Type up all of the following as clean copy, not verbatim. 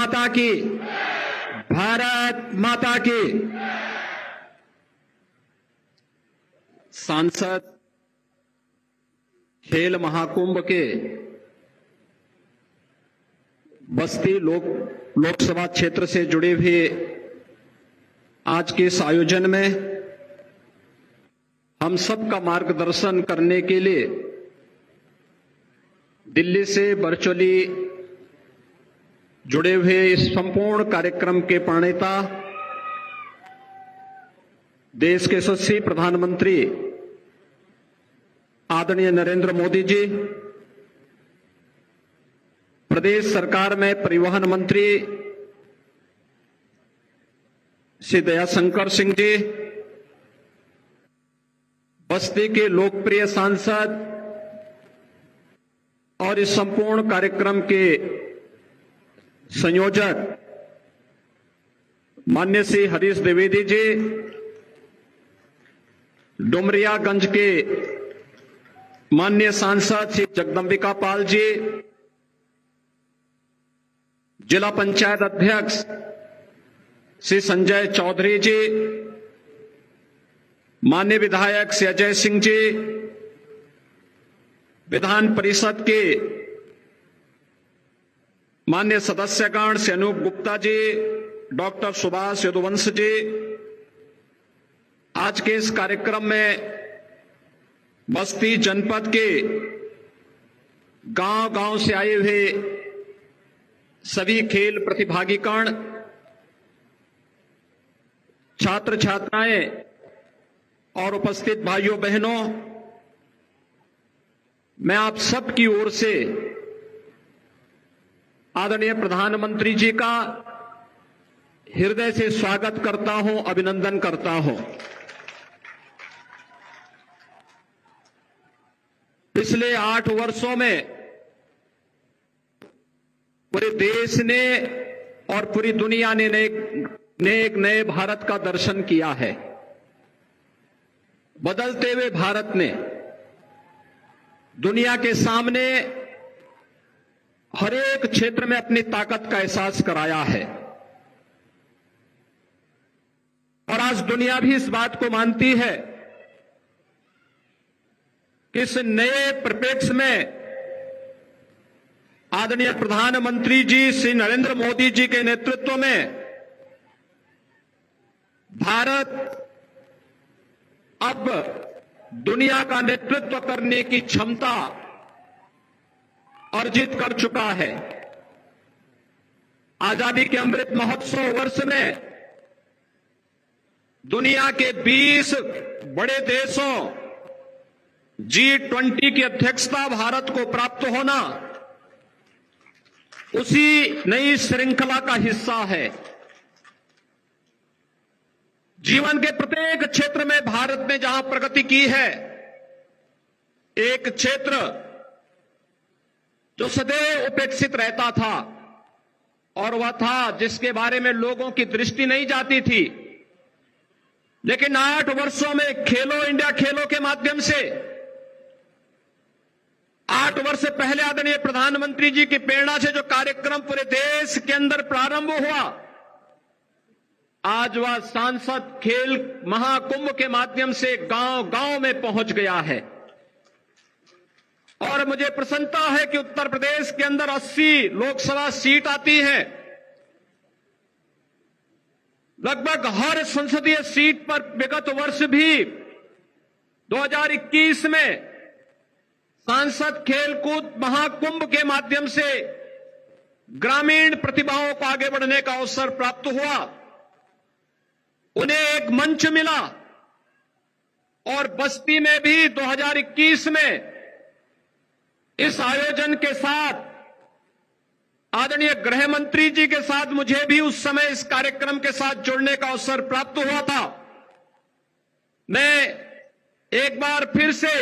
माता की, भारत माता की। सांसद खेल महाकुंभ के बस्ती लोकसभा क्षेत्र से जुड़े हुए आज के इस आयोजन में हम सबका मार्गदर्शन करने के लिए दिल्ली से वर्चुअली जुड़े हुए इस संपूर्ण कार्यक्रम के प्रणेता देश के यशस्वी प्रधानमंत्री आदरणीय नरेंद्र मोदी जी, प्रदेश सरकार में परिवहन मंत्री श्री दयाशंकर सिंह जी, बस्ती के लोकप्रिय सांसद और इस संपूर्ण कार्यक्रम के संयोजक माननीय श्री हरीश द्विवेदी जी, डुमरियागंज के माननीय सांसद श्री जगदंबिका पाल जी, जिला पंचायत अध्यक्ष श्री संजय चौधरी जी, माननीय विधायक श्री अजय सिंह जी, विधान परिषद के माननीय सदस्यगण श्री अनूप गुप्ता जी, डॉक्टर सुभाष यदुवंश जी, आज के इस कार्यक्रम में बस्ती जनपद के गांव-गांव से आए हुए सभी खेल प्रतिभागीगण, छात्र छात्राएं और उपस्थित भाइयों बहनों, मैं आप सबकी ओर से आदरणीय प्रधानमंत्री जी का हृदय से स्वागत करता हूं, अभिनंदन करता हूं। पिछले 8 वर्षों में पूरे देश ने और पूरी दुनिया ने एक नए भारत का दर्शन किया है। बदलते हुए भारत ने दुनिया के सामने हर एक क्षेत्र में अपनी ताकत का एहसास कराया है और आज दुनिया भी इस बात को मानती है कि इस नए परिप्रेक्ष्य में आदरणीय प्रधानमंत्री जी श्री नरेंद्र मोदी जी के नेतृत्व में भारत अब दुनिया का नेतृत्व करने की क्षमता अर्जित कर चुका है। आजादी के अमृत महोत्सव वर्ष में दुनिया के 20 बड़े देशों G20 की अध्यक्षता भारत को प्राप्त होना उसी नई श्रृंखला का हिस्सा है। जीवन के प्रत्येक क्षेत्र में भारत ने जहां प्रगति की है, एक क्षेत्र जो सदैव उपेक्षित रहता था और वह था जिसके बारे में लोगों की दृष्टि नहीं जाती थी, लेकिन 8 वर्षों में खेलो इंडिया खेलों के माध्यम से 8 वर्ष पहले आदरणीय प्रधानमंत्री जी की प्रेरणा से जो कार्यक्रम पूरे देश के अंदर प्रारंभ हुआ, आज वह सांसद खेल महाकुंभ के माध्यम से गांव-गांव में पहुंच गया है। और मुझे प्रसन्नता है कि उत्तर प्रदेश के अंदर 80 लोकसभा सीट आती है। लगभग हर संसदीय सीट पर विगत वर्ष भी 2021 में सांसद खेलकूद महाकुंभ के माध्यम से ग्रामीण प्रतिभाओं को आगे बढ़ने का अवसर प्राप्त हुआ, उन्हें एक मंच मिला। और बस्ती में भी 2021 में इस आयोजन के साथ आदरणीय गृह मंत्री जी के साथ मुझे भी उस समय इस कार्यक्रम के साथ जुड़ने का अवसर प्राप्त हुआ था। मैं एक बार फिर से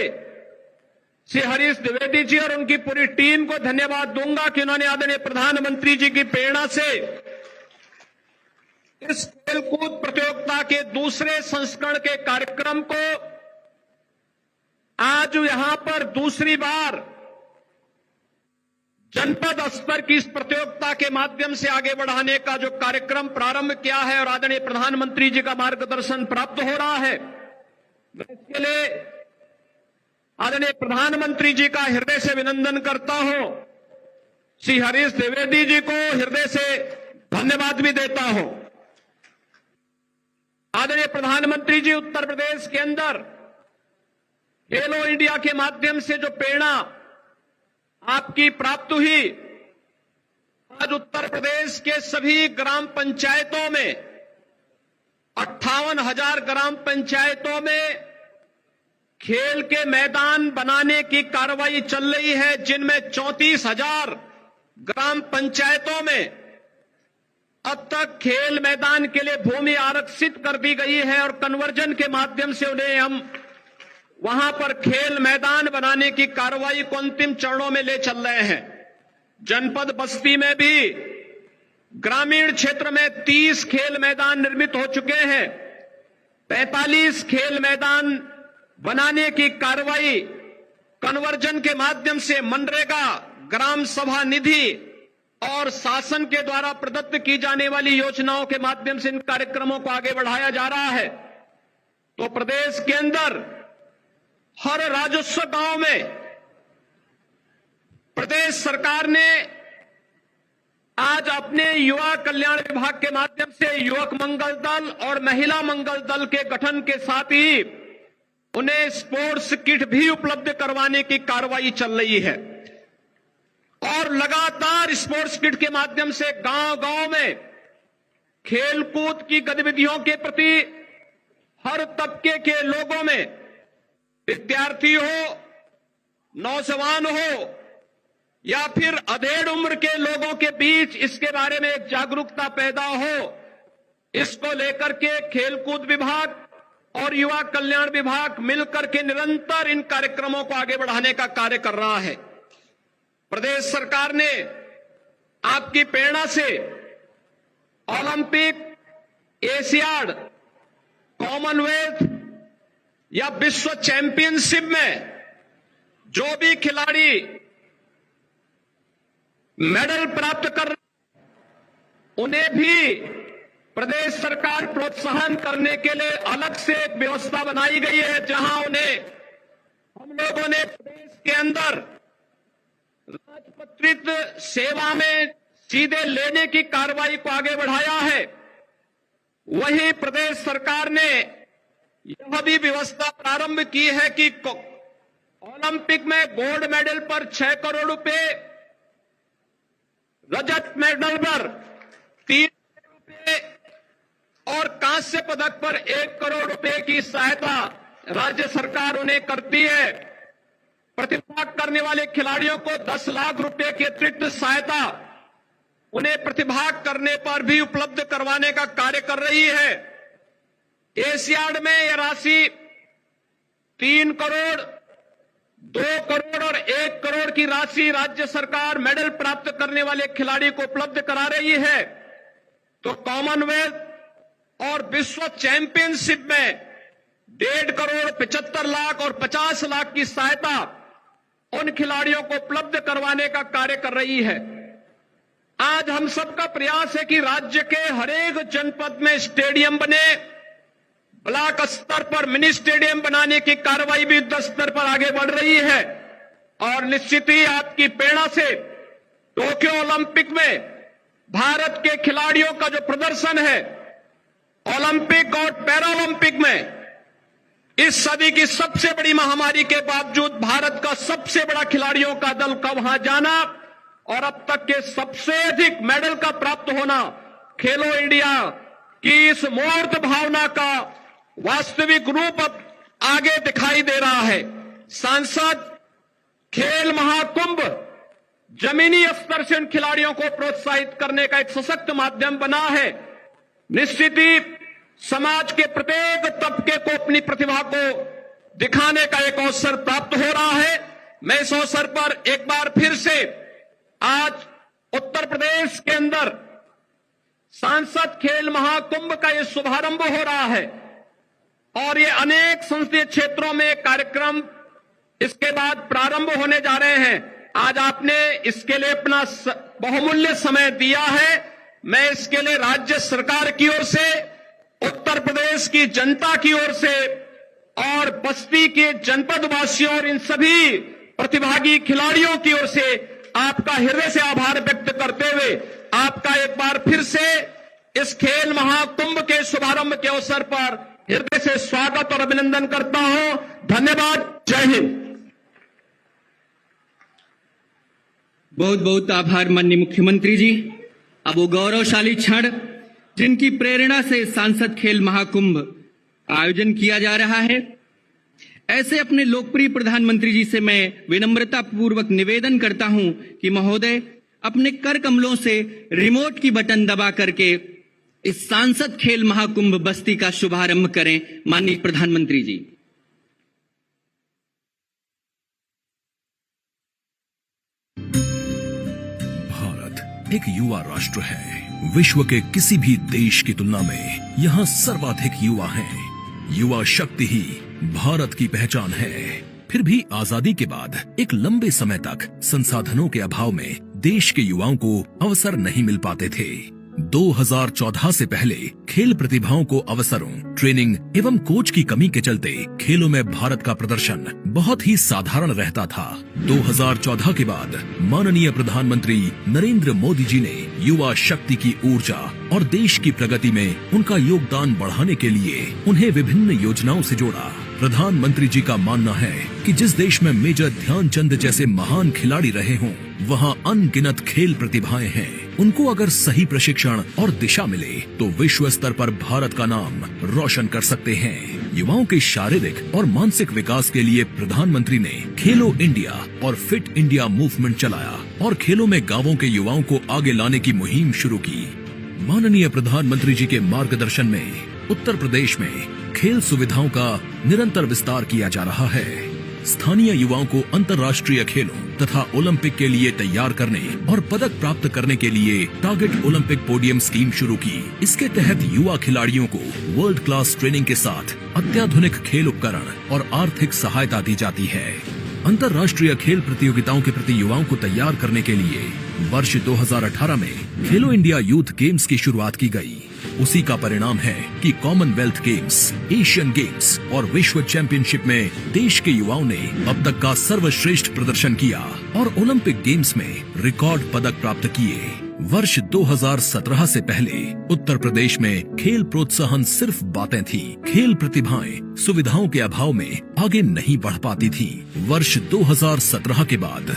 श्री हरीश द्विवेदी जी और उनकी पूरी टीम को धन्यवाद दूंगा कि उन्होंने आदरणीय प्रधानमंत्री जी की प्रेरणा से इस खेलकूद प्रतियोगिता के दूसरे संस्करण के कार्यक्रम को आज यहां पर दूसरी बार जनपद स्तर की इस प्रतियोगिता के माध्यम से आगे बढ़ाने का जो कार्यक्रम प्रारंभ किया है और आदरणीय प्रधानमंत्री जी का मार्गदर्शन प्राप्त हो रहा है, मैं इसके लिए आदरणीय प्रधानमंत्री जी का हृदय से अभिनंदन करता हूं। श्री हरीश द्विवेदी जी को हृदय से धन्यवाद भी देता हूं। आदरणीय प्रधानमंत्री जी, उत्तर प्रदेश के अंदर खेलो इंडिया के माध्यम से जो प्रेरणा आपकी प्राप्त हुई, आज उत्तर प्रदेश के सभी ग्राम पंचायतों में 58,000 ग्राम पंचायतों में खेल के मैदान बनाने की कार्रवाई चल रही है, जिनमें 34,000 ग्राम पंचायतों में अब तक खेल मैदान के लिए भूमि आरक्षित कर दी गई है और कन्वर्जन के माध्यम से उन्हें हम वहां पर खेल मैदान बनाने की कार्रवाई को अंतिम चरणों में ले चल रहे हैं। जनपद बस्ती में भी ग्रामीण क्षेत्र में 30 खेल मैदान निर्मित हो चुके हैं। 45 खेल मैदान बनाने की कार्रवाई कन्वर्जन के माध्यम से मनरेगा, ग्राम सभा निधि और शासन के द्वारा प्रदत्त की जाने वाली योजनाओं के माध्यम से इन कार्यक्रमों को आगे बढ़ाया जा रहा है। तो प्रदेश के अंदर हर राजस्व गांव में प्रदेश सरकार ने आज अपने युवा कल्याण विभाग के माध्यम से युवक मंगल दल और महिला मंगल दल के गठन के साथ ही उन्हें स्पोर्ट्स किट भी उपलब्ध करवाने की कार्रवाई चल रही है और लगातार स्पोर्ट्स किट के माध्यम से गांव-गांव में खेलकूद की गतिविधियों के प्रति हर तबके के लोगों में, विद्यार्थी हो, नौजवान हो या फिर अधेड़ उम्र के लोगों के बीच इसके बारे में एक जागरूकता पैदा हो, इसको लेकर के खेलकूद विभाग और युवा कल्याण विभाग मिलकर के निरंतर इन कार्यक्रमों को आगे बढ़ाने का कार्य कर रहा है। प्रदेश सरकार ने आपकी प्रेरणा से ओलंपिक, एशियाड, कॉमनवेल्थ या विश्व चैंपियनशिप में जो भी खिलाड़ी मेडल प्राप्त कर रहे उन्हें भी प्रदेश सरकार प्रोत्साहन करने के लिए अलग से एक व्यवस्था बनाई गई है, जहां उन्हें हम लोगों ने प्रदेश के अंदर राजपत्रित सेवा में सीधे लेने की कार्रवाई को आगे बढ़ाया है। वहीं प्रदेश सरकार ने यह भी व्यवस्था प्रारंभ की है कि ओलंपिक में गोल्ड मेडल पर 6 करोड़ रुपए, रजत मेडल पर 3 करोड़ रुपए और कांस्य पदक पर 1 करोड़ रुपए की सहायता राज्य सरकार उन्हें करती है। प्रतिभाग करने वाले खिलाड़ियों को 10 लाख रुपए की अतिरिक्त सहायता उन्हें प्रतिभाग करने पर भी उपलब्ध करवाने का कार्य कर रही है। एशियाड में यह राशि 3 करोड़, 2 करोड़ और 1 करोड़ की राशि राज्य सरकार मेडल प्राप्त करने वाले खिलाड़ी को उपलब्ध करा रही है। तो कॉमनवेल्थ और विश्व चैंपियनशिप में 1.5 करोड़, 75 लाख और 50 लाख की सहायता उन खिलाड़ियों को उपलब्ध करवाने का कार्य कर रही है। आज हम सबका प्रयास है कि राज्य के हरेक जनपद में स्टेडियम बने, ब्लॉक स्तर पर मिनी स्टेडियम बनाने की कार्रवाई भी युद्ध स्तर पर आगे बढ़ रही है और निश्चित ही आपकी प्रेरणा से टोक्यो ओलंपिक में भारत के खिलाड़ियों का जो प्रदर्शन है, ओलंपिक और पैरालंपिक में इस सदी की सबसे बड़ी महामारी के बावजूद भारत का सबसे बड़ा खिलाड़ियों का दल का वहां जाना और अब तक के सबसे अधिक मेडल का प्राप्त होना खेलो इंडिया की इस मूर्त भावना का वास्तविक रूप अब आगे दिखाई दे रहा है। सांसद खेल महाकुंभ जमीनी स्तर से उन खिलाड़ियों को प्रोत्साहित करने का एक सशक्त माध्यम बना है। निश्चित ही समाज के प्रत्येक तबके को अपनी प्रतिभा को दिखाने का एक अवसर प्राप्त हो रहा है। मैं इस अवसर पर एक बार फिर से आज उत्तर प्रदेश के अंदर सांसद खेल महाकुंभ का ये शुभारंभ हो रहा है और ये अनेक संसदीय क्षेत्रों में कार्यक्रम इसके बाद प्रारंभ होने जा रहे हैं। आज आपने इसके लिए अपना बहुमूल्य समय दिया है। मैं इसके लिए राज्य सरकार की ओर से, उत्तर प्रदेश की जनता की ओर से और बस्ती के जनपद वासियों और इन सभी प्रतिभागी खिलाड़ियों की ओर से आपका हृदय से आभार व्यक्त करते हुए आपका एक बार फिर से इस खेल महाकुंभ के शुभारंभ के अवसर पर हृदय से स्वागत और अभिनंदन करता हूं। धन्यवाद। जय हिंद। बहुत बहुत आभार माननीय मुख्यमंत्री जी। अब वो गौरवशाली क्षण जिनकी प्रेरणा से सांसद खेल महाकुंभ आयोजन किया जा रहा है, ऐसे अपने लोकप्रिय प्रधानमंत्री जी से मैं विनम्रता पूर्वक निवेदन करता हूं कि महोदय अपने कर कमलों से रिमोट की बटन दबा करके इस सांसद खेल महाकुंभ बस्ती का शुभारंभ करें। माननीय प्रधानमंत्री जी। भारत एक युवा राष्ट्र है। विश्व के किसी भी देश की तुलना में यहाँ सर्वाधिक युवा हैं। युवा शक्ति ही भारत की पहचान है। फिर भी आजादी के बाद एक लंबे समय तक संसाधनों के अभाव में देश के युवाओं को अवसर नहीं मिल पाते थे। 2014 से पहले खेल प्रतिभाओं को अवसरों, ट्रेनिंग एवं कोच की कमी के चलते खेलों में भारत का प्रदर्शन बहुत ही साधारण रहता था। 2014 के बाद माननीय प्रधानमंत्री नरेंद्र मोदी जी ने युवा शक्ति की ऊर्जा और देश की प्रगति में उनका योगदान बढ़ाने के लिए उन्हें विभिन्न योजनाओं से जोड़ा। प्रधानमंत्री जी का मानना है कि जिस देश में मेजर ध्यानचंद जैसे महान खिलाड़ी रहे हों, वहाँ अनगिनत खेल प्रतिभाएं हैं। उनको अगर सही प्रशिक्षण और दिशा मिले तो विश्व स्तर पर भारत का नाम रोशन कर सकते हैं। युवाओं के शारीरिक और मानसिक विकास के लिए प्रधानमंत्री ने खेलो इंडिया और फिट इंडिया मूवमेंट चलाया और खेलों में गांवों के युवाओं को आगे लाने की मुहिम शुरू की। माननीय प्रधानमंत्री जी के मार्गदर्शन में उत्तर प्रदेश में खेल सुविधाओं का निरंतर विस्तार किया जा रहा है। स्थानीय युवाओं को अंतर्राष्ट्रीय खेलों तथा ओलंपिक के लिए तैयार करने और पदक प्राप्त करने के लिए टारगेट ओलंपिक पोडियम स्कीम शुरू की। इसके तहत युवा खिलाड़ियों को वर्ल्ड क्लास ट्रेनिंग के साथ अत्याधुनिक खेल उपकरण और आर्थिक सहायता दी जाती है। अंतर्राष्ट्रीय खेल प्रतियोगिताओं के प्रति युवाओं को तैयार करने के लिए वर्ष 2018 में खेलो इंडिया यूथ गेम्स की शुरुआत की गई। उसी का परिणाम है कि कॉमनवेल्थ गेम्स, एशियन गेम्स और विश्व चैंपियनशिप में देश के युवाओं ने अब तक का सर्वश्रेष्ठ प्रदर्शन किया और ओलंपिक गेम्स में रिकॉर्ड पदक प्राप्त किए। वर्ष 2017 से पहले उत्तर प्रदेश में खेल प्रोत्साहन सिर्फ बातें थी। खेल प्रतिभाएं सुविधाओं के अभाव में आगे नहीं बढ़ पाती थी। वर्ष 2017 के बाद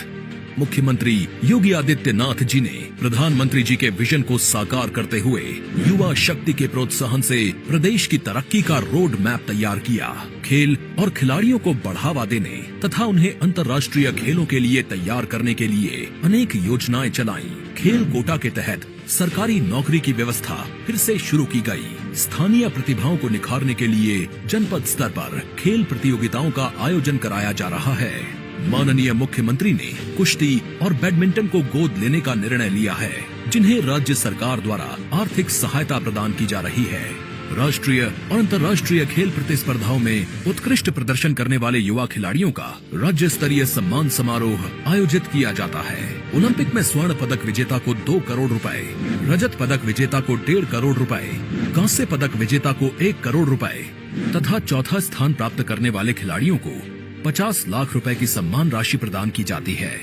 मुख्यमंत्री योगी आदित्यनाथ जी ने प्रधानमंत्री जी के विजन को साकार करते हुए युवा शक्ति के प्रोत्साहन से प्रदेश की तरक्की का रोड मैप तैयार किया। खेल और खिलाड़ियों को बढ़ावा देने तथा उन्हें अंतर्राष्ट्रीय खेलों के लिए तैयार करने के लिए अनेक योजनाएं चलाई। खेल कोटा के तहत सरकारी नौकरी की व्यवस्था फिर से शुरू की गई। स्थानीय प्रतिभाओं को निखारने के लिए जनपद स्तर पर खेल प्रतियोगिताओं का आयोजन कराया जा रहा है। माननीय मुख्यमंत्री ने कुश्ती और बैडमिंटन को गोद लेने का निर्णय लिया है, जिन्हें राज्य सरकार द्वारा आर्थिक सहायता प्रदान की जा रही है। राष्ट्रीय और अंतर्राष्ट्रीय खेल प्रतिस्पर्धाओं में उत्कृष्ट प्रदर्शन करने वाले युवा खिलाड़ियों का राज्य स्तरीय सम्मान समारोह आयोजित किया जाता है। ओलंपिक में स्वर्ण पदक विजेता को 2 करोड़ रुपए, रजत पदक विजेता को 1.5 करोड़ रुपए, कांस्य पदक विजेता को 1 करोड़ रुपए तथा चौथा स्थान प्राप्त करने वाले खिलाड़ियों को 50 लाख रुपए की सम्मान राशि प्रदान की जाती है।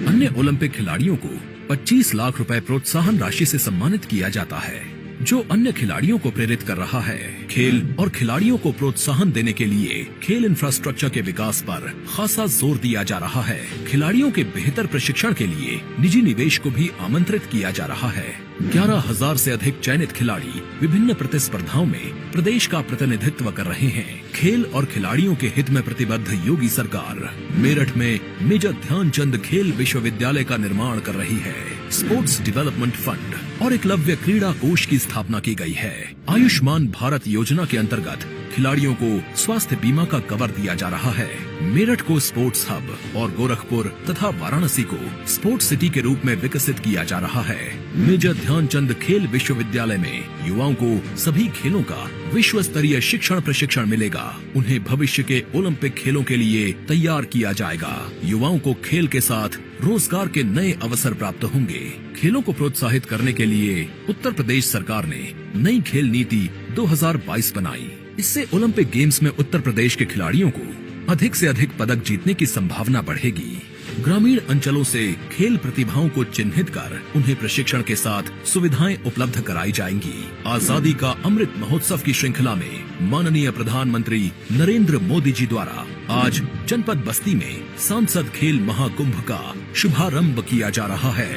अन्य ओलंपिक खिलाड़ियों को 25 लाख रुपए प्रोत्साहन राशि से सम्मानित किया जाता है, जो अन्य खिलाड़ियों को प्रेरित कर रहा है। खेल और खिलाड़ियों को प्रोत्साहन देने के लिए खेल इंफ्रास्ट्रक्चर के विकास पर खासा जोर दिया जा रहा है। खिलाड़ियों के बेहतर प्रशिक्षण के लिए निजी निवेश को भी आमंत्रित किया जा रहा है। 11,000 से अधिक चयनित खिलाड़ी विभिन्न प्रतिस्पर्धाओं में प्रदेश का प्रतिनिधित्व कर रहे हैं। खेल और खिलाड़ियों के हित में प्रतिबद्ध योगी सरकार मेरठ में मेजर ध्यानचंद खेल विश्वविद्यालय का निर्माण कर रही है। स्पोर्ट्स डेवलपमेंट फंड और एकलव्य क्रीड़ा कोष की स्थापना की गई है। आयुष्मान भारत योजना के अंतर्गत खिलाड़ियों को स्वास्थ्य बीमा का कवर दिया जा रहा है। मेरठ को स्पोर्ट्स हब और गोरखपुर तथा वाराणसी को स्पोर्ट्स सिटी के रूप में विकसित किया जा रहा है। मेजर ध्यानचंद खेल विश्वविद्यालय में युवाओं को सभी खेलों का विश्व स्तरीय शिक्षण प्रशिक्षण मिलेगा। उन्हें भविष्य के ओलंपिक खेलों के लिए तैयार किया जाएगा। युवाओं को खेल के साथ रोजगार के नए अवसर प्राप्त होंगे। खेलों को प्रोत्साहित करने के लिए उत्तर प्रदेश सरकार ने नई खेल नीति 2022 बनाई। इससे ओलंपिक गेम्स में उत्तर प्रदेश के खिलाड़ियों को अधिक से अधिक पदक जीतने की संभावना बढ़ेगी। ग्रामीण अंचलों से खेल प्रतिभाओं को चिन्हित कर उन्हें प्रशिक्षण के साथ सुविधाएं उपलब्ध कराई जाएंगी। आजादी का अमृत महोत्सव की श्रृंखला में माननीय प्रधानमंत्री नरेंद्र मोदी जी द्वारा आज जनपद बस्ती में सांसद खेल महाकुंभ का शुभारंभ किया जा रहा है।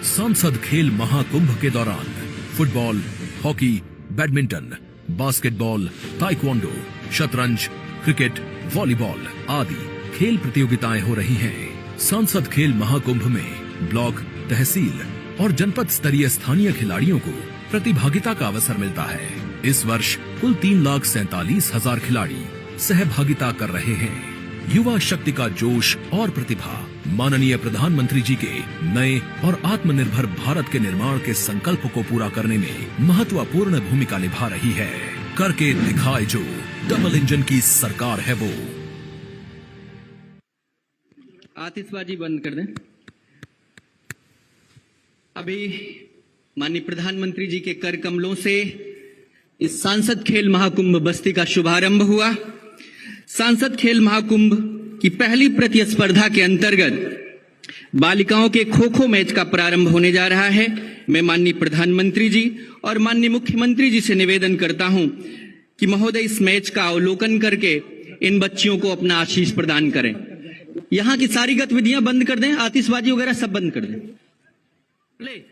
सांसद खेल महाकुंभ के दौरान football, hockey, badminton, basketball, taekwondo, शतरंज, क्रिकेट, वॉलीबॉल आदि खेल प्रतियोगिताएं हो रही हैं। सांसद खेल महाकुंभ में ब्लॉक, तहसील और जनपद स्तरीय स्थानीय खिलाड़ियों को प्रतिभागिता का अवसर मिलता है। इस वर्ष कुल 3,47,000 खिलाड़ी सहभागिता कर रहे हैं। युवा शक्ति का जोश और प्रतिभा माननीय प्रधानमंत्री जी के नए और आत्मनिर्भर भारत के निर्माण के संकल्प को पूरा करने में महत्वपूर्ण भूमिका निभा रही है। करके दिखाए जो डबल इंजन की सरकार है वो। आतिशबाजी बंद कर दें। अभी माननीय प्रधानमंत्री जी के कर कमलों से इस सांसद खेल महाकुंभ बस्ती का शुभारंभ हुआ। सांसद खेल महाकुंभ की पहली प्रतिस्पर्धा के अंतर्गत बालिकाओं के खो खो मैच का प्रारंभ होने जा रहा है। मैं माननीय प्रधानमंत्री जी और माननीय मुख्यमंत्री जी से निवेदन करता हूं कि महोदय इस मैच का अवलोकन करके इन बच्चियों को अपना आशीष प्रदान करें। यहां की सारी गतिविधियां बंद कर दें, आतिशबाजी वगैरह सब बंद कर दें। प्ले।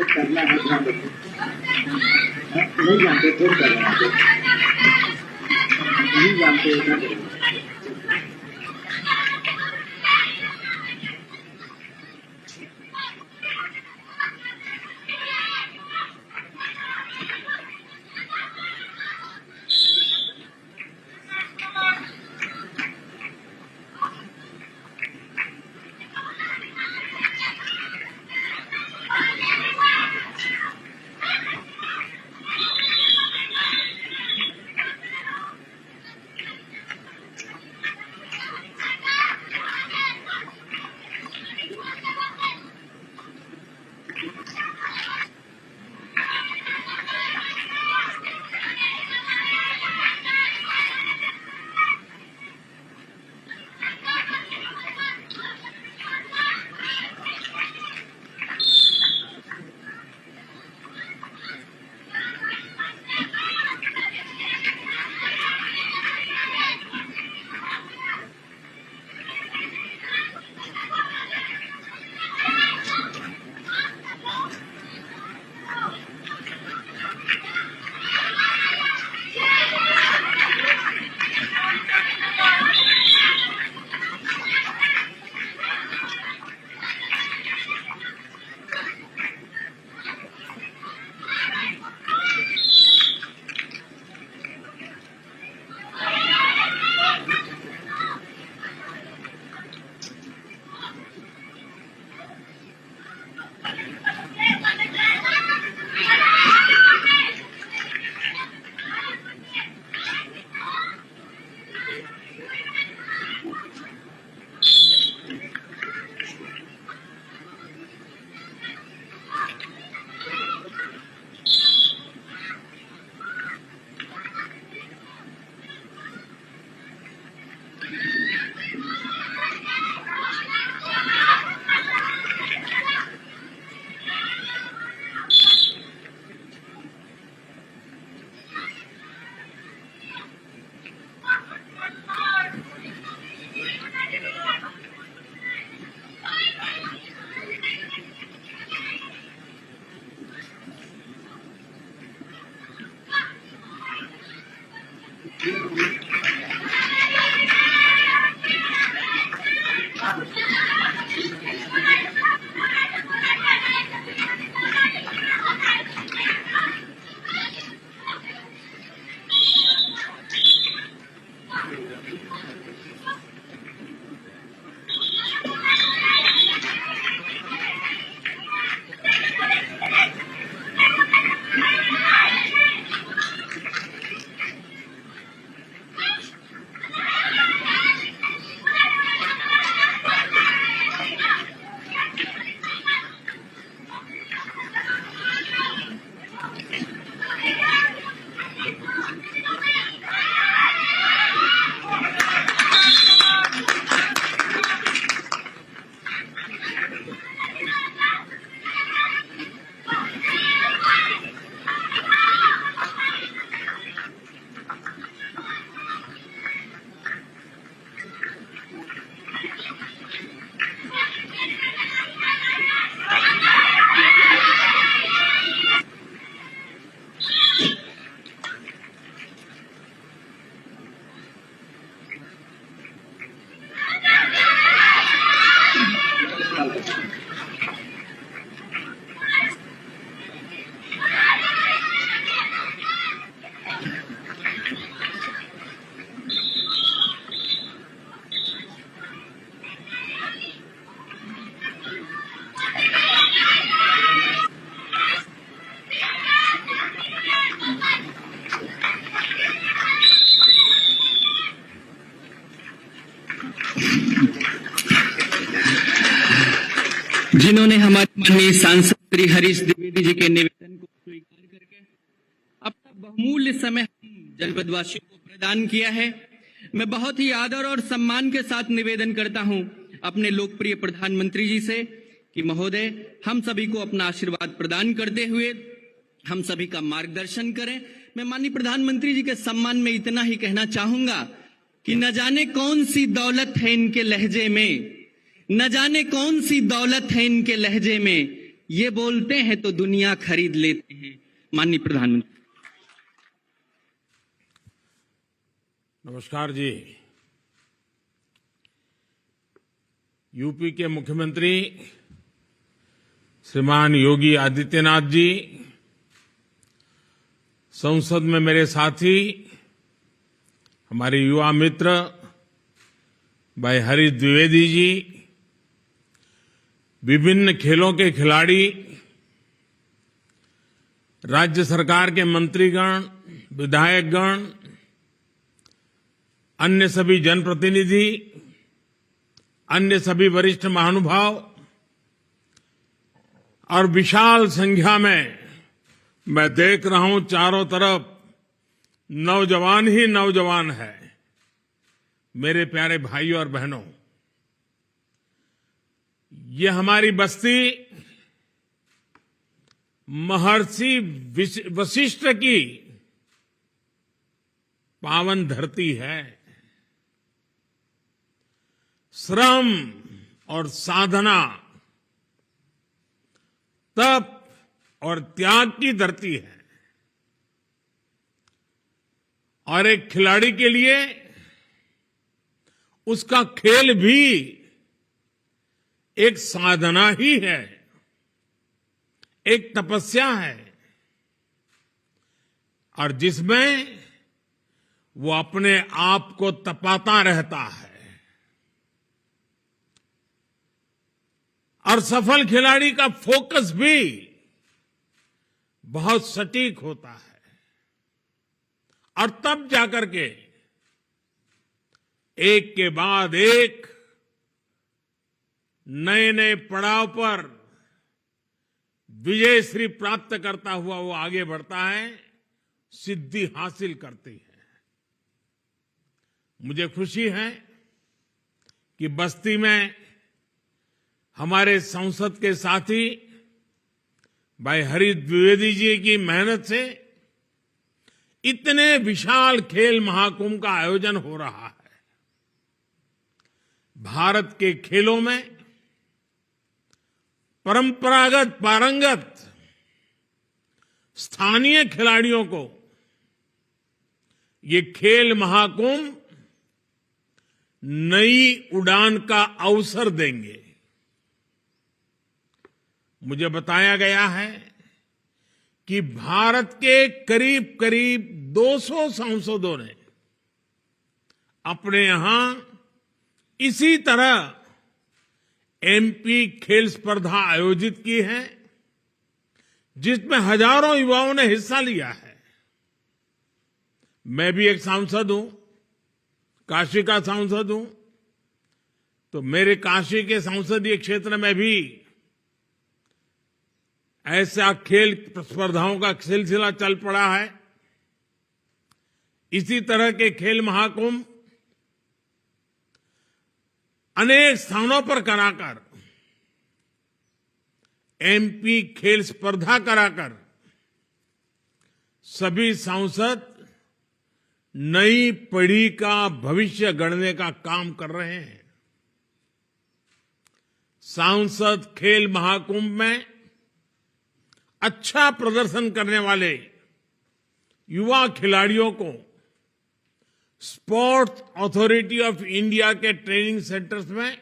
करना है ध्यान रखो, नहीं जानते फोन कर रहे हैं, नहीं जानते क्या करेंगे। जिन्होंने हमारे माननीय सांसद श्री हरीश द्विवेदी जी के निवेदन को स्वीकार करके अपना बहुमूल्य समय हम जनपदवासियों को प्रदान किया है। मैं बहुत ही आदर और सम्मान के साथ निवेदन करता हूं अपने लोकप्रिय प्रधानमंत्री जी से कि महोदय हम सभी को अपना आशीर्वाद प्रदान करते हुए हम सभी का मार्गदर्शन करें। मैं माननीय प्रधानमंत्री जी के सम्मान में इतना ही कहना चाहूंगा कि न जाने कौन सी दौलत है इनके लहजे में, न जाने कौन सी दौलत है इनके लहजे में, ये बोलते हैं तो दुनिया खरीद लेते हैं। माननीय प्रधानमंत्री। नमस्कार जी। यूपी के मुख्यमंत्री श्रीमान योगी आदित्यनाथ जी, संसद में मेरे साथी हमारे युवा मित्र भाई हरीश द्विवेदी जी, विभिन्न खेलों के खिलाड़ी, राज्य सरकार के मंत्रीगण, विधायकगण, अन्य सभी जनप्रतिनिधि, अन्य सभी वरिष्ठ महानुभाव और विशाल संख्या में मैं देख रहा हूं चारों तरफ नौजवान ही नौजवान है। मेरे प्यारे भाइयों और बहनों, ये हमारी बस्ती महर्षि वशिष्ठ की पावन धरती है। श्रम और साधना, तप और त्याग की धरती है। और एक खिलाड़ी के लिए उसका खेल भी एक साधना ही है, एक तपस्या है, और जिसमें वो अपने आप को तपाता रहता है। और सफल खिलाड़ी का फोकस भी बहुत सटीक होता है, और तब जाकर के एक के बाद एक नए नए पड़ाव पर विजय श्री प्राप्त करता हुआ वो आगे बढ़ता है, सिद्धि हासिल करती है। मुझे खुशी है कि बस्ती में हमारे संसद के साथी भाई हरीश द्विवेदी जी की मेहनत से इतने विशाल खेल महाकुंभ का आयोजन हो रहा है। भारत के खेलों में परंपरागत पारंगत स्थानीय खिलाड़ियों को ये खेल महाकुंभ नई उड़ान का अवसर देंगे। मुझे बताया गया है कि भारत के करीब करीब 200 सांसदों ने अपने यहां इसी तरह एमपी खेल स्पर्धा आयोजित की है, जिसमें हजारों युवाओं ने हिस्सा लिया है। मैं भी एक सांसद हूं, काशी का सांसद हूं, तो मेरे काशी के संसदीय क्षेत्र में भी ऐसा खेल स्पर्धाओं का सिलसिला चल पड़ा है। इसी तरह के खेल महाकुंभ अनेक स्थानों पर कराकर, एमपी खेल स्पर्धा कराकर सभी सांसद नई पीढ़ी का भविष्य गढ़ने का काम कर रहे हैं। सांसद खेल महाकुंभ में अच्छा प्रदर्शन करने वाले युवा खिलाड़ियों को स्पोर्ट्स अथॉरिटी ऑफ इंडिया के ट्रेनिंग सेंटर्स में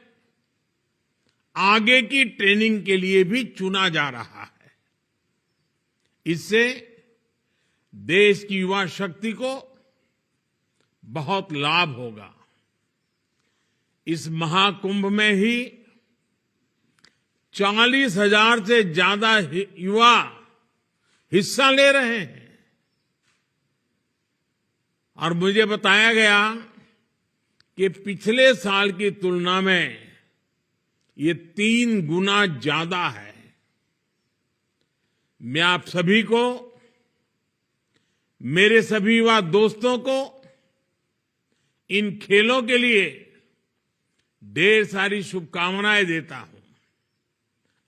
आगे की ट्रेनिंग के लिए भी चुना जा रहा है। इससे देश की युवा शक्ति को बहुत लाभ होगा। इस महाकुंभ में ही 40,000 से ज्यादा युवा हिस्सा ले रहे हैं और मुझे बताया गया कि पिछले साल की तुलना में ये 3 गुना ज्यादा है। मैं आप सभी को, मेरे सभी युवा दोस्तों को इन खेलों के लिए ढेर सारी शुभकामनाएं देता हूं।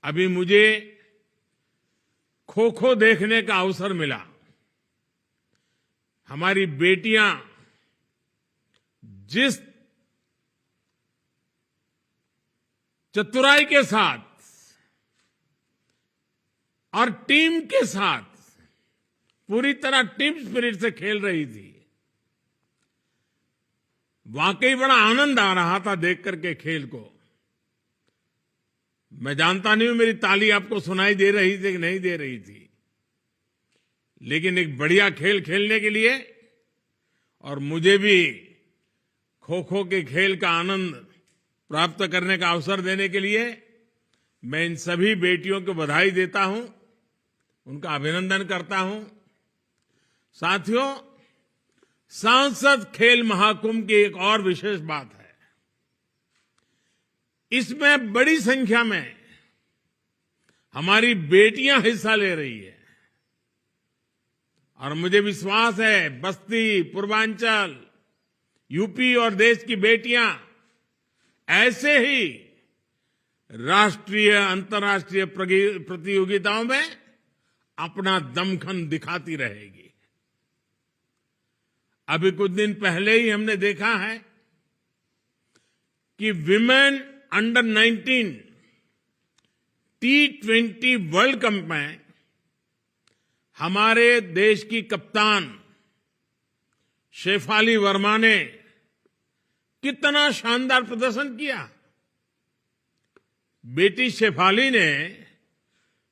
अभी मुझे खो खो देखने का अवसर मिला। हमारी बेटियां जिस चतुराई के साथ और टीम के साथ पूरी तरह टीम स्पिरिट से खेल रही थी, वाकई बड़ा आनंद आ रहा था देख करके खेल को। मैं जानता नहीं हूं मेरी ताली आपको सुनाई दे रही थी कि नहीं दे रही थी, लेकिन एक बढ़िया खेल खेलने के लिए और मुझे भी खो खो के खेल का आनंद प्राप्त करने का अवसर देने के लिए मैं इन सभी बेटियों को बधाई देता हूं, उनका अभिनंदन करता हूं। साथियों, सांसद खेल महाकुंभ की एक और विशेष बात है, इसमें बड़ी संख्या में हमारी बेटियां हिस्सा ले रही है और मुझे विश्वास है बस्ती, पूर्वांचल, यूपी और देश की बेटियां ऐसे ही राष्ट्रीय, अंतर्राष्ट्रीय प्रतियोगिताओं में अपना दमखम दिखाती रहेगी। अभी कुछ दिन पहले ही हमने देखा है कि women under 19 T20 world cup में हमारे देश की कप्तान शेफाली वर्मा ने कितना शानदार प्रदर्शन किया। बेटी शेफाली ने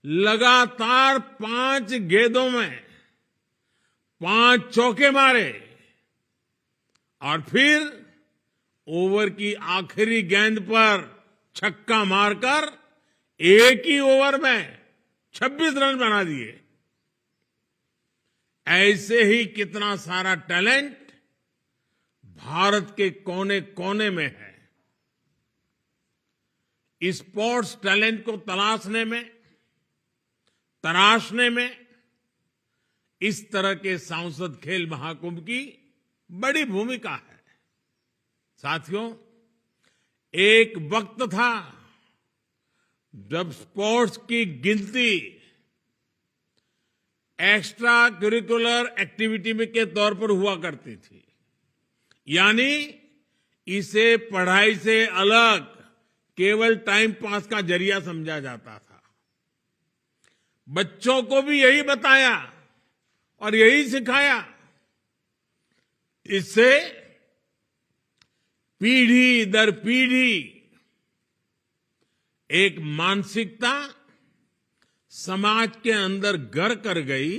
लगातार 5 गेंदों में 5 चौके मारे और फिर ओवर की आखिरी गेंद पर छक्का मारकर एक ही ओवर में 26 रन बना दिए। ऐसे ही कितना सारा टैलेंट भारत के कोने कोने में है। स्पोर्ट्स टैलेंट को तराशने में इस तरह के सांसद खेल महाकुंभ की बड़ी भूमिका है। साथियों, एक वक्त था जब स्पोर्ट्स की गिनती एक्स्ट्रा करिकुलर एक्टिविटी में के तौर पर हुआ करती थी, यानी इसे पढ़ाई से अलग केवल टाइम पास का जरिया समझा जाता था। बच्चों को भी यही बताया और यही सिखाया इससे पीढ़ी दर पीढ़ी एक मानसिकता समाज के अंदर घर कर गई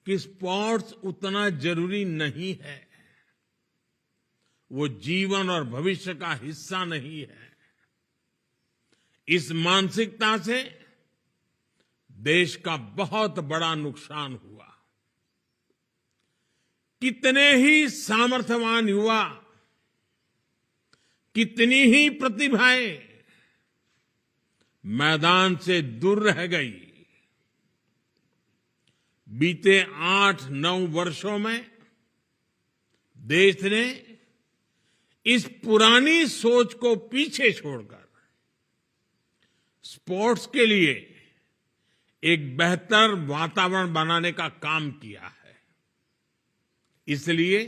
कि स्पोर्ट्स उतना जरूरी नहीं है, वो जीवन और भविष्य का हिस्सा नहीं है। इस मानसिकता से देश का बहुत बड़ा नुकसान हुआ। कितने ही सामर्थ्यवान युवा, कितनी ही प्रतिभाएं मैदान से दूर रह गई। बीते 8-9 वर्षों में देश ने इस पुरानी सोच को पीछे छोड़कर स्पोर्ट्स के लिए एक बेहतर वातावरण बनाने का काम किया है। इसलिए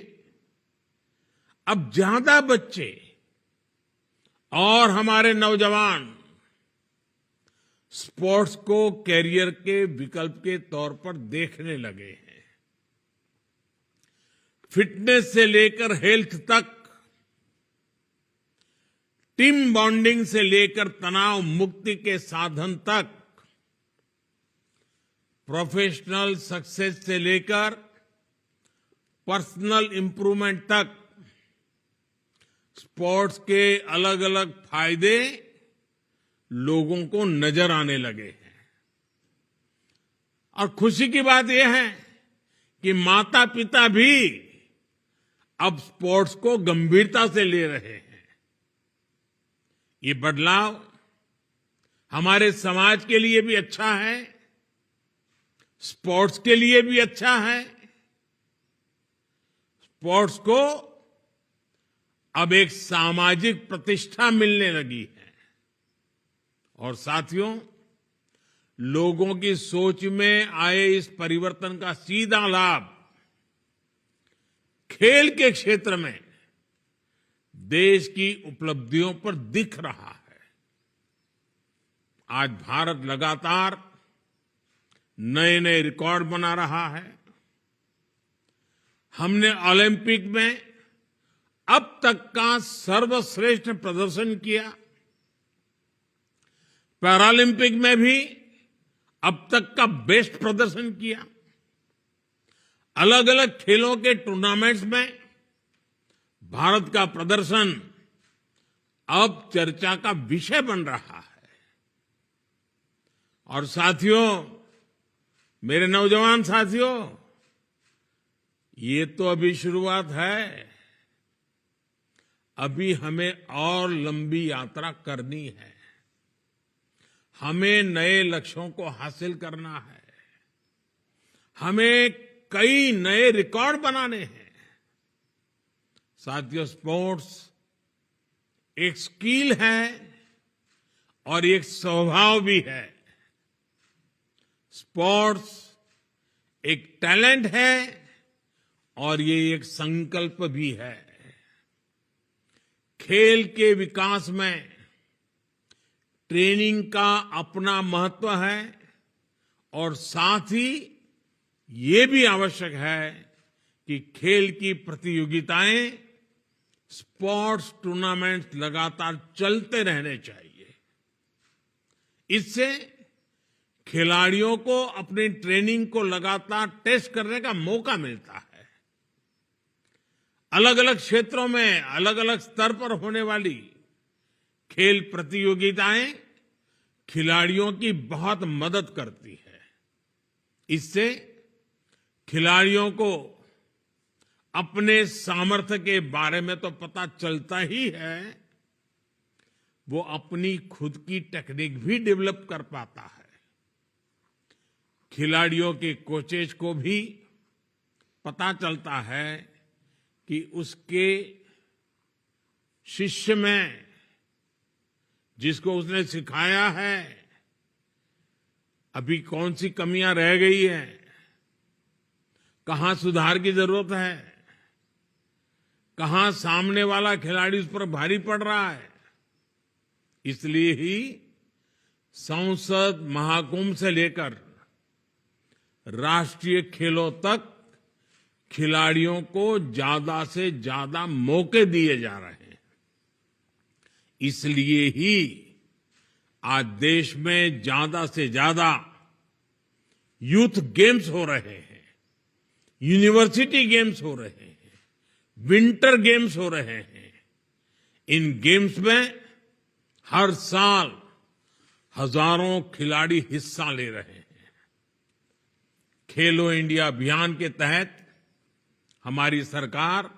अब ज्यादा बच्चे और हमारे नौजवान स्पोर्ट्स को कैरियर के विकल्प के तौर पर देखने लगे हैं। फिटनेस से लेकर हेल्थ तक, टीम बॉन्डिंग से लेकर तनाव मुक्ति के साधन तक, प्रोफेशनल सक्सेस से लेकर पर्सनल इंप्रूवमेंट तक स्पोर्ट्स के अलग अलग फायदे लोगों को नजर आने लगे हैं। और खुशी की बात यह है कि माता पिता भी अब स्पोर्ट्स को गंभीरता से ले रहे हैं। ये बदलाव हमारे समाज के लिए भी अच्छा है, स्पोर्ट्स के लिए भी अच्छा है। स्पोर्ट्स को अब एक सामाजिक प्रतिष्ठा मिलने लगी है। और साथियों, लोगों की सोच में आए इस परिवर्तन का सीधा लाभ खेल के क्षेत्र में देश की उपलब्धियों पर दिख रहा है। आज भारत लगातार नए नए रिकॉर्ड बना रहा है। हमने ओलंपिक में अब तक का सर्वश्रेष्ठ प्रदर्शन किया। पैरालंपिक में भी अब तक का बेस्ट प्रदर्शन किया। अलग अलग खेलों के टूर्नामेंट्स में भारत का प्रदर्शन अब चर्चा का विषय बन रहा है। और साथियों, मेरे नौजवान साथियों, ये तो अभी शुरुआत है। अभी हमें और लंबी यात्रा करनी है। हमें नए लक्ष्यों को हासिल करना है। हमें कई नए रिकॉर्ड बनाने हैं। साथियों, स्पोर्ट्स एक स्किल है और एक स्वभाव भी है। स्पोर्ट्स एक टैलेंट है और ये एक संकल्प भी है। खेल के विकास में ट्रेनिंग का अपना महत्व है और साथ ही ये भी आवश्यक है कि खेल की प्रतियोगिताएं, स्पोर्ट्स टूर्नामेंट्स लगातार चलते रहने चाहिए। इससे खिलाड़ियों को अपनी ट्रेनिंग को लगातार टेस्ट करने का मौका मिलता है। अलग अलग क्षेत्रों में अलग अलग स्तर पर होने वाली खेल प्रतियोगिताएं खिलाड़ियों की बहुत मदद करती है। इससे खिलाड़ियों को अपने सामर्थ्य के बारे में तो पता चलता ही है, वो अपनी खुद की टेक्निक भी डेवलप कर पाता है। खिलाड़ियों के कोचेज को भी पता चलता है कि उसके शिष्य में, जिसको उसने सिखाया है, अभी कौन सी कमियां रह गई हैं, कहां सुधार की जरूरत है, कहां सामने वाला खिलाड़ी उस पर भारी पड़ रहा है। इसलिए ही संसद महाकुंभ से लेकर राष्ट्रीय खेलों तक खिलाड़ियों को ज्यादा से ज्यादा मौके दिए जा रहे हैं। इसलिए ही आज देश में ज्यादा से ज्यादा यूथ गेम्स हो रहे हैं, यूनिवर्सिटी गेम्स हो रहे हैं, विंटर गेम्स हो रहे हैं। इन गेम्स में हर साल हजारों खिलाड़ी हिस्सा ले रहे हैं। खेलो इंडिया अभियान के तहत हमारी सरकार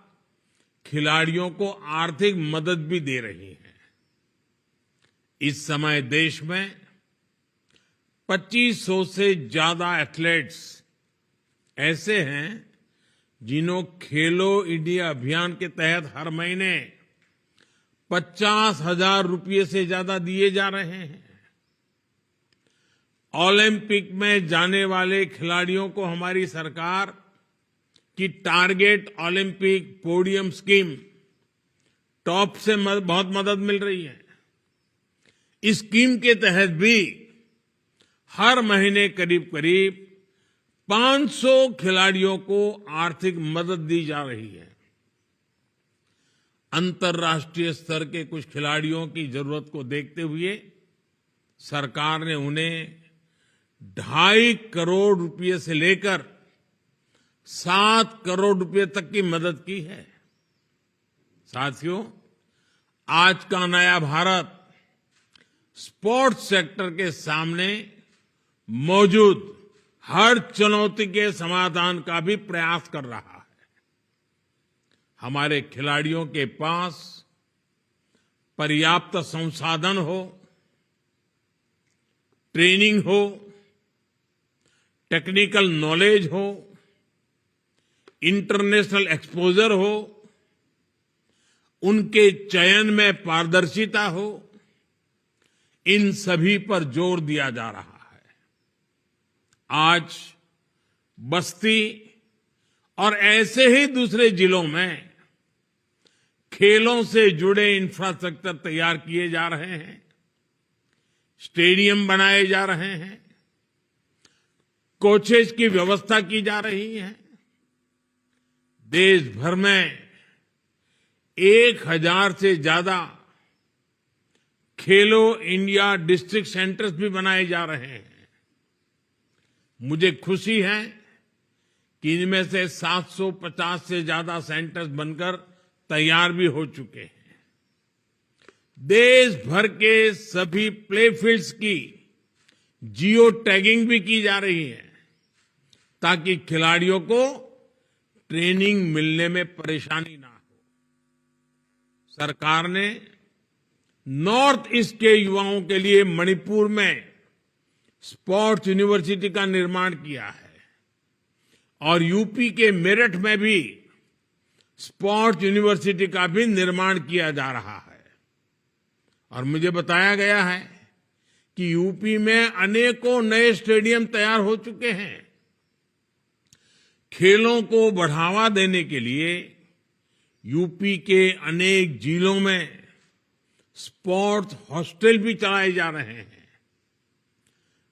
खिलाड़ियों को आर्थिक मदद भी दे रही है। इस समय देश में 2500 से ज्यादा एथलीट्स ऐसे हैं जिन्हों खेलो इंडिया अभियान के तहत हर महीने 50,000 रुपये से ज्यादा दिए जा रहे हैं। ओलंपिक में जाने वाले खिलाड़ियों को हमारी सरकार की target Olympic podium scheme top से बहुत मदद मिल रही है। इस स्कीम के तहत भी हर महीने करीब करीब 500 खिलाड़ियों को आर्थिक मदद दी जा रही है। अंतर्राष्ट्रीय स्तर के कुछ खिलाड़ियों की जरूरत को देखते हुए सरकार ने उन्हें 2.5 करोड़ रुपए से लेकर 7 करोड़ रुपए तक की मदद की है। साथियों, आज का नया भारत स्पोर्ट्स सेक्टर के सामने मौजूद हर चुनौती के समाधान का भी प्रयास कर रहा है। हमारे खिलाड़ियों के पास पर्याप्त संसाधन हो, ट्रेनिंग हो, टेक्निकल नॉलेज हो, इंटरनेशनल एक्सपोजर हो, उनके चयन में पारदर्शिता हो, इन सभी पर जोर दिया जा रहा है। आज बस्ती और ऐसे ही दूसरे जिलों में खेलों से जुड़े इंफ्रास्ट्रक्चर तैयार किए जा रहे हैं, स्टेडियम बनाए जा रहे हैं, कोचेज की व्यवस्था की जा रही है। देश भर में 1000 से ज्यादा खेलो इंडिया डिस्ट्रिक्ट सेंटर्स भी बनाए जा रहे हैं। मुझे खुशी है कि इनमें से 750 से ज्यादा सेंटर्स बनकर तैयार भी हो चुके हैं। देश भर के सभी प्ले फील्ड्स की जियो टैगिंग भी की जा रही है ताकि खिलाड़ियों को ट्रेनिंग मिलने में परेशानी ना हो। सरकार ने नॉर्थ ईस्ट के युवाओं के लिए मणिपुर में स्पोर्ट्स यूनिवर्सिटी का निर्माण किया है और यूपी के मेरठ में भी स्पोर्ट्स यूनिवर्सिटी का भी निर्माण किया जा रहा है। और मुझे बताया गया है कि यूपी में अनेकों नए स्टेडियम तैयार हो चुके हैं। खेलों को बढ़ावा देने के लिए यूपी के अनेक जिलों में स्पोर्ट्स हॉस्टल भी चलाए जा रहे हैं।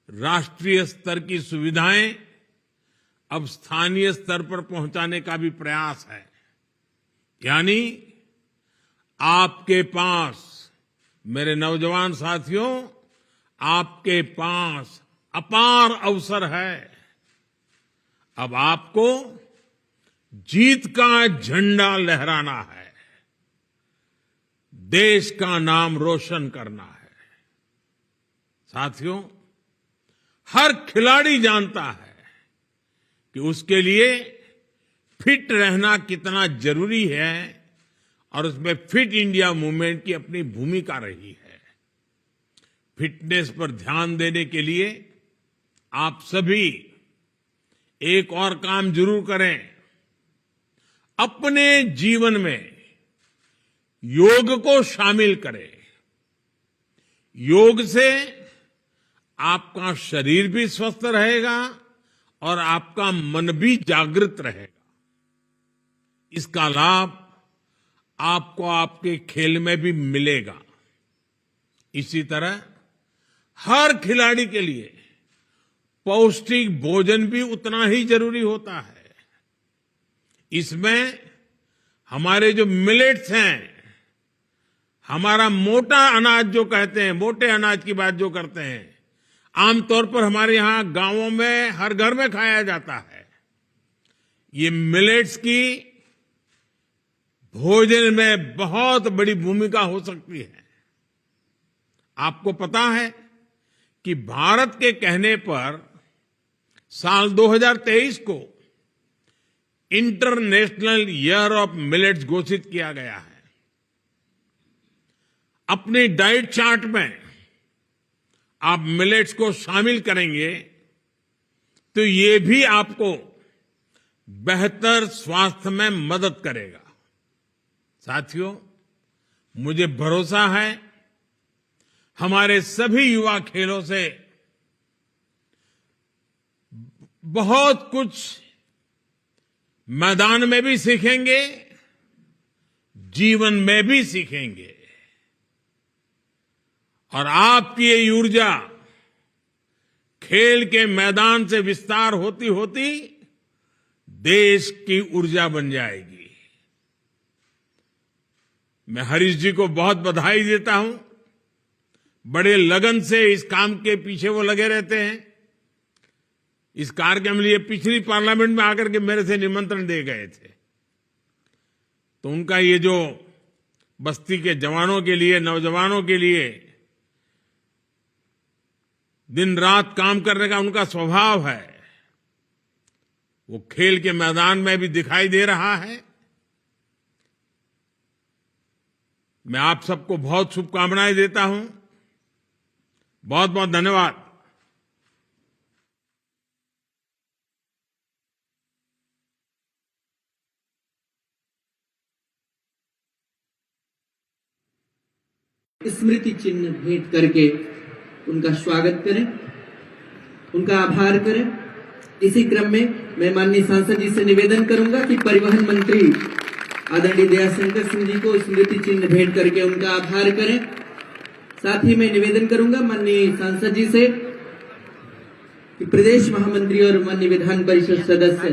राष्ट्रीय स्तर की सुविधाएं अब स्थानीय स्तर पर पहुंचाने का भी प्रयास है। यानी आपके पास, मेरे नौजवान साथियों, आपके पास अपार अवसर है। अब आपको जीत का झंडा लहराना है, देश का नाम रोशन करना है। साथियों, हर खिलाड़ी जानता है कि उसके लिए फिट रहना कितना जरूरी है और उसमें फिट इंडिया मूवमेंट की अपनी भूमिका रही है। फिटनेस पर ध्यान देने के लिए आप सभी एक और काम जरूर करें। अपने जीवन में योग को शामिल करें। योग से आपका शरीर भी स्वस्थ रहेगा और आपका मन भी जागृत रहेगा। इसका लाभ आपको आपके खेल में भी मिलेगा। इसी तरह हर खिलाड़ी के लिए पौष्टिक भोजन भी उतना ही जरूरी होता है। इसमें हमारे जो मिलेट्स हैं, हमारा मोटा अनाज जो कहते हैं, मोटे अनाज की बात जो करते हैं, आमतौर पर हमारे यहां गांवों में हर घर में खाया जाता है। ये मिलेट्स की भोजन में बहुत बड़ी भूमिका हो सकती है। आपको पता है कि भारत के कहने पर साल 2023 को इंटरनेशनल ईयर ऑफ मिलेट्स घोषित किया गया है। अपनी डाइट चार्ट में आप मिलेट्स को शामिल करेंगे तो ये भी आपको बेहतर स्वास्थ्य में मदद करेगा। साथियों, मुझे भरोसा है हमारे सभी युवा खेलों से बहुत कुछ मैदान में भी सीखेंगे, जीवन में भी सीखेंगे। और आपकी ये ऊर्जा खेल के मैदान से विस्तार होती होती देश की ऊर्जा बन जाएगी। मैं हरीश जी को बहुत बधाई देता हूं। बड़े लगन से इस काम के पीछे वो लगे रहते हैं। इस कार्यक्रम के लिए पिछली पार्लियामेंट में आकर के मेरे से निमंत्रण दे गए थे, तो उनका ये जो बस्ती के जवानों के लिए, नौजवानों के लिए दिन रात काम करने का उनका स्वभाव है, वो खेल के मैदान में भी दिखाई दे रहा है। मैं आप सबको बहुत शुभकामनाएं देता हूं। बहुत बहुत धन्यवाद। स्मृति चिन्ह भेंट करके उनका स्वागत करें, उनका आभार करें। इसी क्रम में मैं माननीय सांसद जी से निवेदन करूंगा कि परिवहन मंत्री आदरणीय दयाशंकर सिंह जी को स्मृति चिन्ह भेंट करके उनका आभार करें। साथ ही मैं निवेदन करूंगा माननीय सांसद जी से कि प्रदेश महामंत्री और माननीय विधान परिषद सदस्य